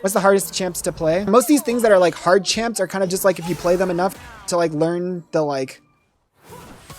What's the hardest champs to play? Most of these things that are like hard champs are kind of just like if you play them enough to like learn the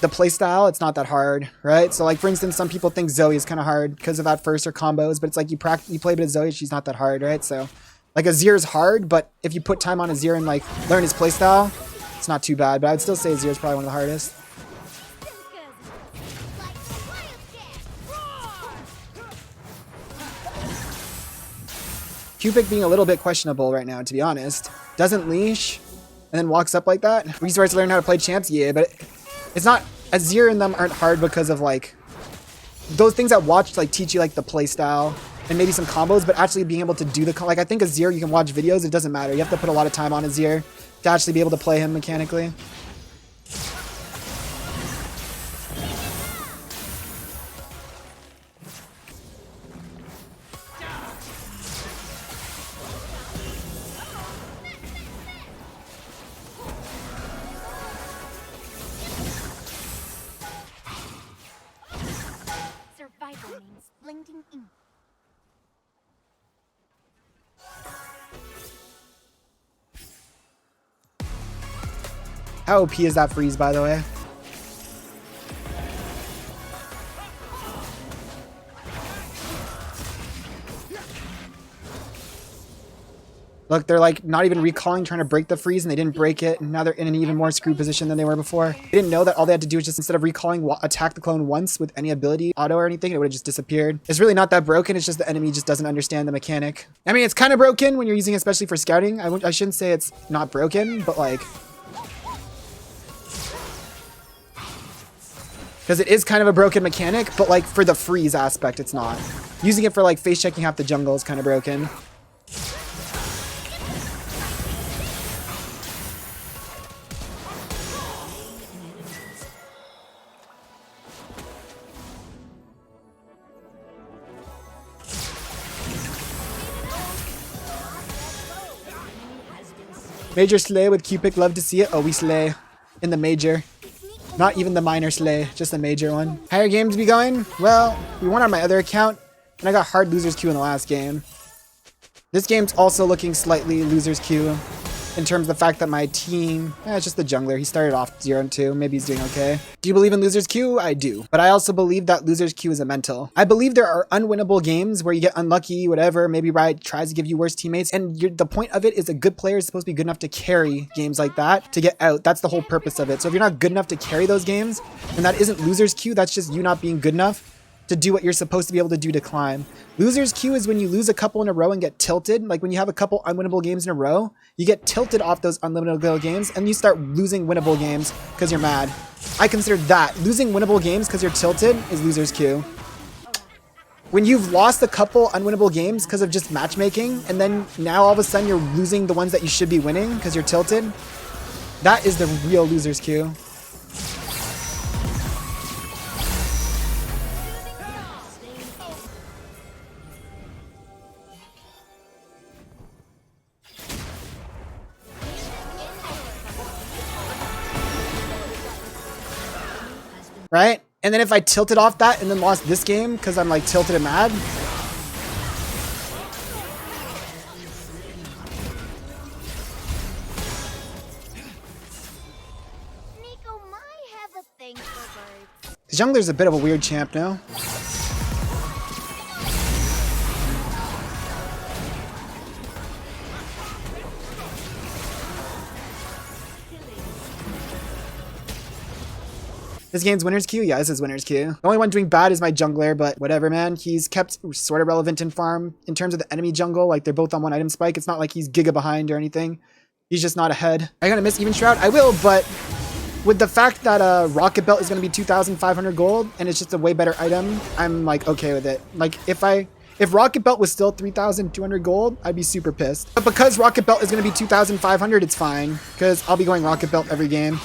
play style, it's not that hard, right? So like for instance, some people think Zoe is kind of hard because of that first or combos, but it's like you play a bit of Zoe, she's not that hard, right? So like Azir is hard, but if you put time on Azir and like learn his play style, it's not too bad. But I would still say Azir is probably one of the hardest. Cupic being a little bit questionable right now, to be honest. Doesn't leash, and then walks up like that. We started to learn how to play champs, yeah, but it's not, Azir and them aren't hard because of like, those things that watch like teach you like the play style and maybe some combos, but actually being able to do the, like I think Azir, you can watch videos, it doesn't matter. You have to put a lot of time on Azir to actually be able to play him mechanically. How OP is that freeze, by the way? Look, they're like not even recalling, trying to break the freeze, and they didn't break it, and now they're in an even more screwed position than they were before. They didn't know that all they had to do is just, instead of recalling, attack the clone once with any ability, auto or anything, it would have just disappeared. It's really not that broken, it's just the enemy just doesn't understand the mechanic. I mean, it's kind of broken when you're using it, especially for scouting. I shouldn't say it's not broken, but like, because it is kind of a broken mechanic, but like for the freeze aspect, it's not. Using it for like face checking half the jungle is kind of broken. Major slay with Cupic, love to see it. Oh, we slay in the major. Not even the minor slay, just the major one. Higher games be going? Well, we won on my other account, and I got hard losers queue in the last game. This game's also looking slightly losers queue in terms of the fact that my team, it's just the jungler. He started off 0-2. Maybe he's doing okay. Do you believe in losers queue? I do. But I also believe that losers queue is a mental. I believe there are unwinnable games where you get unlucky, whatever. Maybe Riot tries to give you worse teammates. And the point of it is a good player is supposed to be good enough to carry games like that to get out. That's the whole purpose of it. So if you're not good enough to carry those games, then that isn't losers queue. That's just you not being good enough to do what you're supposed to be able to do to climb. Losers queue is when you lose a couple in a row and get tilted. Like when you have a couple unwinnable games in a row, you get tilted off those unwinnable games and you start losing winnable games because you're mad. I consider that. Losing winnable games because you're tilted is losers queue. When you've lost a couple unwinnable games because of just matchmaking, and then now all of a sudden you're losing the ones that you should be winning because you're tilted, that is the real losers queue. Right? And then if I tilted off that and then lost this game because I'm like tilted and mad. Neeko might have a thing for birds. The jungler's a bit of a weird champ now. This game's winner's queue? Yeah, this is winner's queue. The only one doing bad is my jungler, but whatever, man. He's kept sort of relevant in farm. In terms of the enemy jungle, like they're both on one item spike. It's not like he's giga behind or anything. He's just not ahead. Are you gonna miss Even Shroud? I will, but with the fact that Rocket Belt is gonna be 2,500 gold and it's just a way better item, I'm like okay with it. Like if Rocket Belt was still 3,200 gold, I'd be super pissed. But because Rocket Belt is gonna be 2,500, it's fine. Because I'll be going Rocket Belt every game.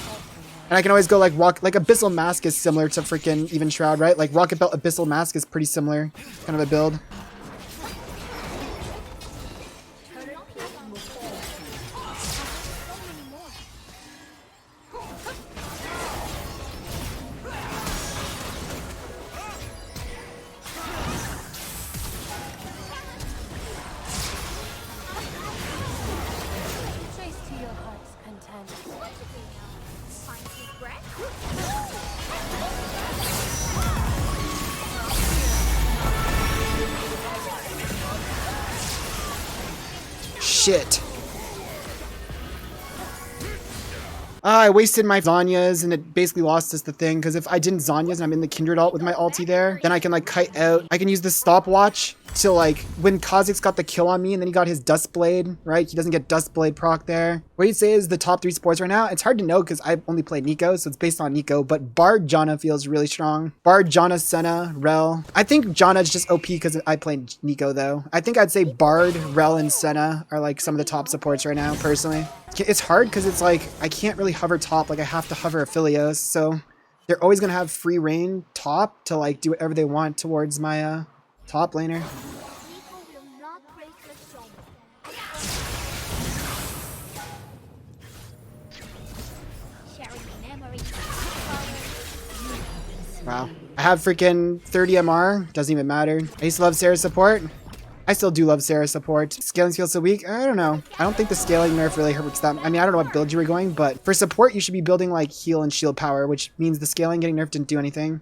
And I can always go like Abyssal Mask is similar to freaking Even Shroud, right? Like Rocket Belt Abyssal Mask is pretty similar kind of a build. shit. I wasted my Zanyas and it basically lost us the thing, because if I didn't Zanyas and I'm in the Kindred ult with my ulti there, then I can like kite out. I can use the stopwatch to like, when Kha'Zix got the kill on me and then he got his Dustblade, right? He doesn't get Dustblade proc there. What do you say is the top 3 supports right now? It's hard to know because I only played Neeko, so it's based on Neeko, but Bard Janna feels really strong. Bard, Janna, Senna, Rel. I think Janna's just OP because I played Neeko though. I think I'd say Bard, Rel, and Senna are like some of the top supports right now, personally. It's hard because it's like, I can't really hover top, like I have to hover Aphelios, so they're always going to have free reign top to like do whatever they want towards my top laner. Wow. I have freaking 30 MR, doesn't even matter. I used to love Sarah support. I still do love Sarah support. Scaling feels so weak. I don't know. I don't think the scaling nerf really hurts that. I mean, I don't know what build you were going, but for support, you should be building like heal and shield power, which means the scaling getting nerfed didn't do anything.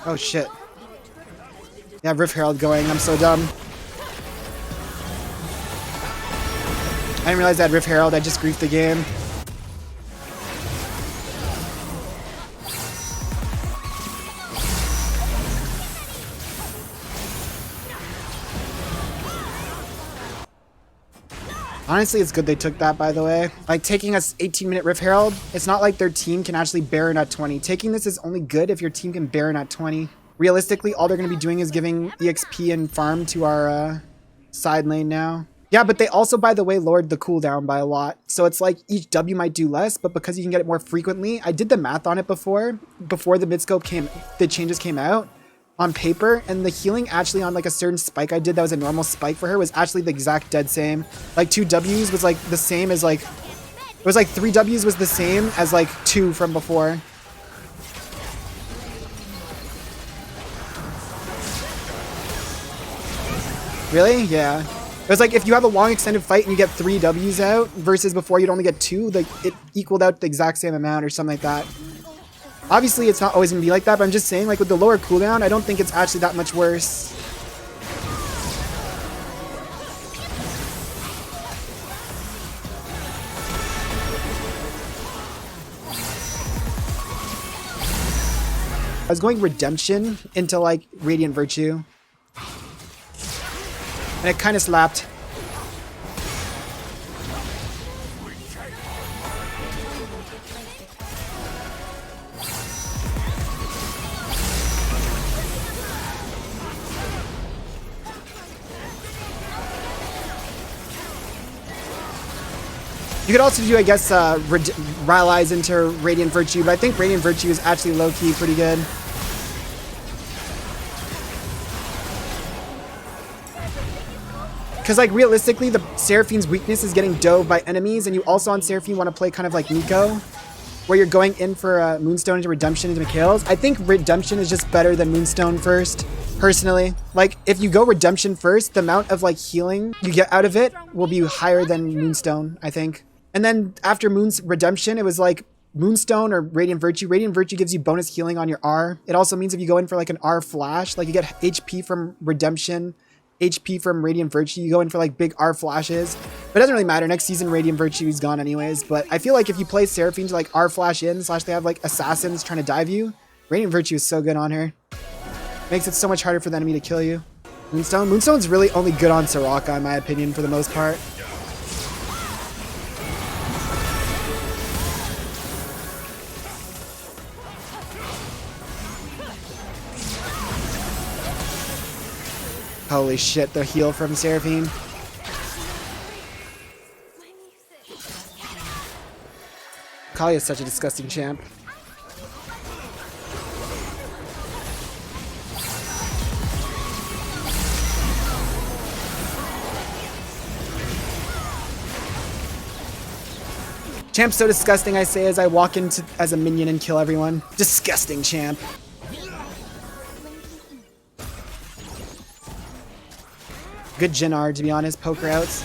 Oh shit. Yeah, Rift Herald going. I'm so dumb. I didn't realize I had Rift Herald. I just griefed the game. Honestly, it's good they took that, by the way. Like, taking us 18-minute Rift Herald, it's not like their team can actually Baron at 20. Taking this is only good if your team can Baron at 20. Realistically, all they're going to be doing is giving EXP and farm to our side lane now. Yeah, but they also, by the way, lowered the cooldown by a lot. So it's like each W might do less, but because you can get it more frequently, I did the math on it before the mid-scope the changes came out on paper, and the healing actually on like a certain spike I did that was a normal spike for her was actually the exact dead same. Like 2 Ws was like the same as like, it was like 3 Ws was the same as like 2 from before. Really? Yeah. It was like if you have a long extended fight and you get 3 Ws out versus before you'd only get 2, like it equaled out the exact same amount or something like that. Obviously, it's not always going to be like that, but I'm just saying, like with the lower cooldown, I don't think it's actually that much worse. I was going Redemption into like Radiant Virtue. And it kind of slapped. You could also do, I guess, Rylai's into Radiant Virtue, but I think Radiant Virtue is actually low-key pretty good. Because, like, realistically, the Seraphine's weakness is getting dove by enemies, and you also on Seraphine want to play kind of like Neeko, where you're going in for Moonstone into Redemption into kills. I think Redemption is just better than Moonstone first, personally. Like, if you go Redemption first, the amount of, like, healing you get out of it will be higher than Moonstone, I think. And then after Redemption, it was like Moonstone or Radiant Virtue. Radiant Virtue gives you bonus healing on your R. It also means if you go in for like an R flash, like you get HP from Redemption, HP from Radiant Virtue, you go in for like big R flashes. But it doesn't really matter. Next season, Radiant Virtue is gone anyways. But I feel like if you play Seraphine to like R flash in, / they have like assassins trying to dive you, Radiant Virtue is so good on her. Makes it so much harder for the enemy to kill you. Moonstone's really only good on Soraka, in my opinion, for the most part. Holy shit, the heal from Seraphine. Kali is such a disgusting champ. Champ's so disgusting, I say, as I walk into as a minion and kill everyone. Disgusting champ. Good Jinnar, to be honest, poker outs.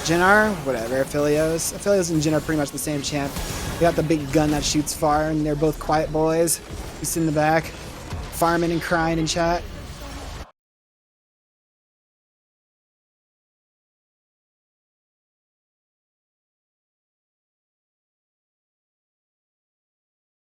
Jin whatever. Aphelios and Jin are pretty much the same champ. They got the big gun that shoots far, and they're both quiet boys. You sit in the back, farming and crying in chat.